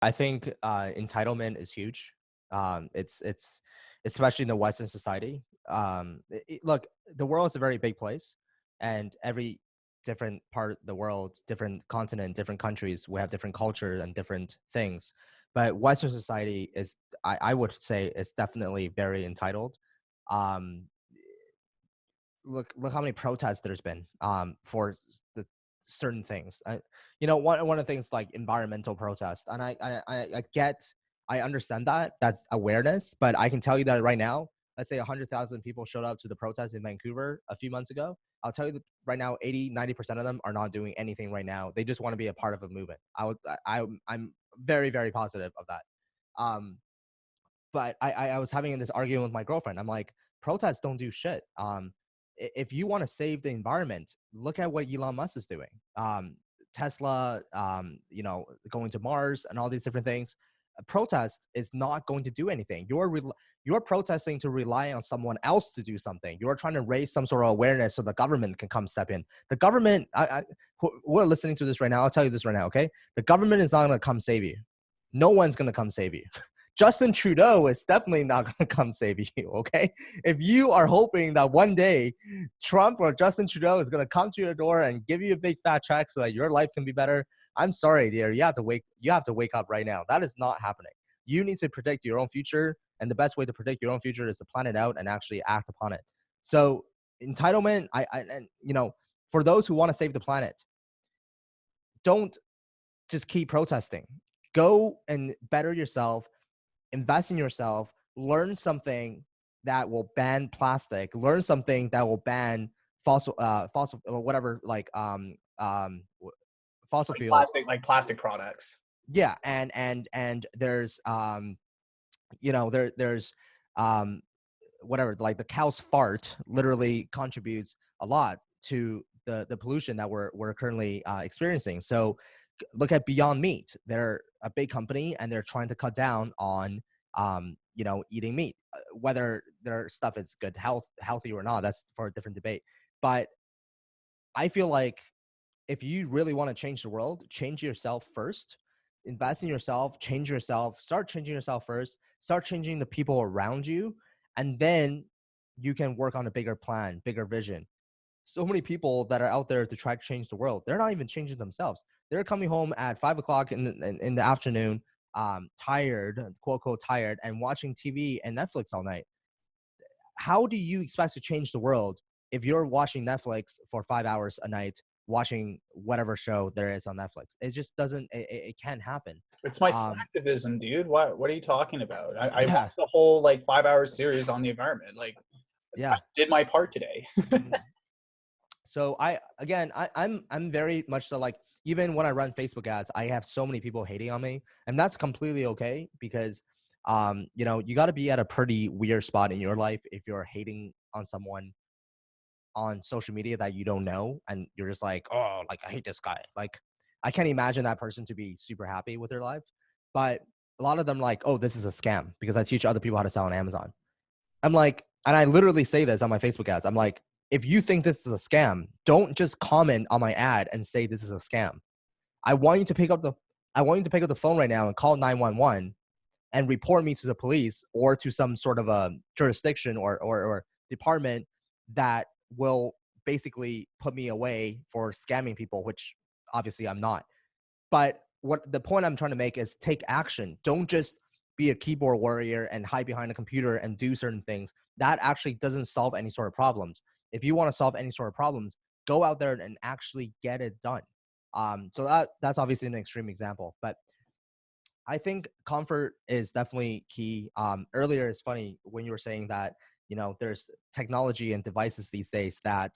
I think entitlement is huge. It's especially in the Western society. Look, the world is a very big place, and every different part of the world, different continent, different countries, we have different culture and different things. But Western society is, I would say, is definitely very entitled. Um, look how many protests there's been for the certain things. One of the things like environmental protest, and I understand that that's awareness, but I can tell you that right now, let's say 100,000 people showed up to the protest in Vancouver a few months ago. I'll tell you that right now 80-90% of them are not doing anything right now. They just want to be a part of a movement. I'm very, very positive of that. um but I was having this argument with my girlfriend. I'm like, protests don't do shit. If you want to save the environment, look at what Elon Musk is doing. Tesla, going to Mars and all these different things. A protest is not going to do anything. You're protesting to rely on someone else to do something. You're trying to raise some sort of awareness so the government can come step in. The government, who are listening to this right now, I'll tell you this right now, okay? The government is not going to come save you. No one's going to come save you. Justin Trudeau is definitely not going to come save you, okay? If you are hoping that one day Trump or Justin Trudeau is going to come to your door and give you a big fat check so that your life can be better, I'm sorry, dear. You have to wake up right now. That is not happening. You need to predict your own future, and the best way to predict your own future is to plan it out and actually act upon it. So entitlement, for those who want to save the planet, don't just keep protesting. Go and better yourself, invest in yourself, learn something that will ban plastic, learn something that will ban fossil or whatever, fossil Like fuel. plastic products. Yeah, and there's there's um whatever, like the cow's fart literally contributes a lot to the pollution that we're currently experiencing. So look at Beyond Meat. They're a big company and they're trying to cut down on eating meat. Whether their stuff is good healthy or not, that's for a different debate. But I feel like if you really want to change the world, change yourself first. Invest in yourself, change yourself, start changing yourself first, start changing the people around you, and then you can work on a bigger plan, bigger vision. So many people that are out there to try to change the world, they're not even changing themselves. They're coming home at 5 o'clock in the afternoon, tired, quote unquote tired, and watching TV and Netflix all night. How do you expect to change the world if you're watching Netflix for 5 hours a night, watching whatever show there is on Netflix? It just doesn't. It can't happen. It's my Um, slacktivism, dude. What are you talking about? I yeah, watched the whole like 5 hour series on the environment. Like I yeah. did my part today. Mhm. So I'm very much so, like, even when I run Facebook ads, I have so many people hating on me, and that's completely okay because you got to be at a pretty weird spot in your life if you're hating on someone on social media that you don't know, and you're just like, oh, like, I hate this guy. Like, I can't imagine that person to be super happy with their life. But a lot of them like, oh, this is a scam because I teach other people how to sell on Amazon. I'm like, and I literally say this on my Facebook ads. I'm like, if you think this is a scam, don't just comment on my ad and say this is a scam. I want you to pick up the I want you to pick up the phone right now and call 911 and report me to the police or to some sort of a jurisdiction or department that will basically put me away for scamming people, which obviously I'm not. But what the point I'm trying to make is take action. Don't just be a keyboard warrior and hide behind a computer and do certain things. That actually doesn't solve any sort of problems. If you want to solve any sort of problems, go out there and actually get it done. So that's obviously an extreme example, but I think comfort is definitely key. Earlier, it's funny when you were saying that, there's technology and devices these days that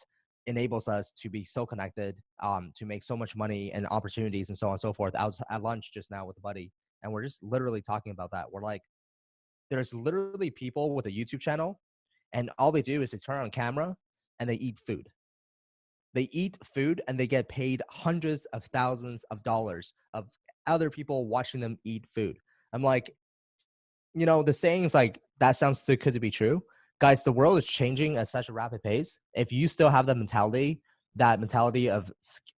enables us to be so connected, to make so much money and opportunities and so on and so forth. I was at lunch just now with a buddy, and we're just literally talking about that. We're like, there's literally people with a YouTube channel, and all they do is they turn on camera and they eat food. They eat food and they get paid hundreds of thousands of dollars of other people watching them eat food. I'm like, the sayings like that sounds too good to be true. Guys, the world is changing at such a rapid pace. If you still have that mentality of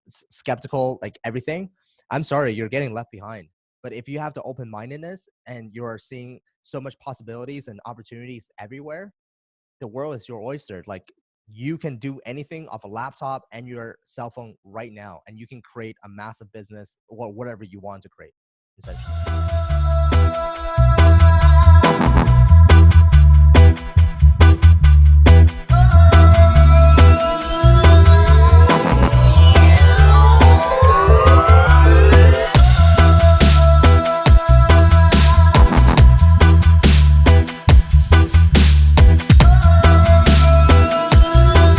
skeptical, like everything, I'm sorry, you're getting left behind. But if you have the open-mindedness and you're seeing so much possibilities and opportunities everywhere, the world is your oyster. Like you can do anything off a laptop and your cell phone right now, and you can create a massive business or whatever you want to create, essentially.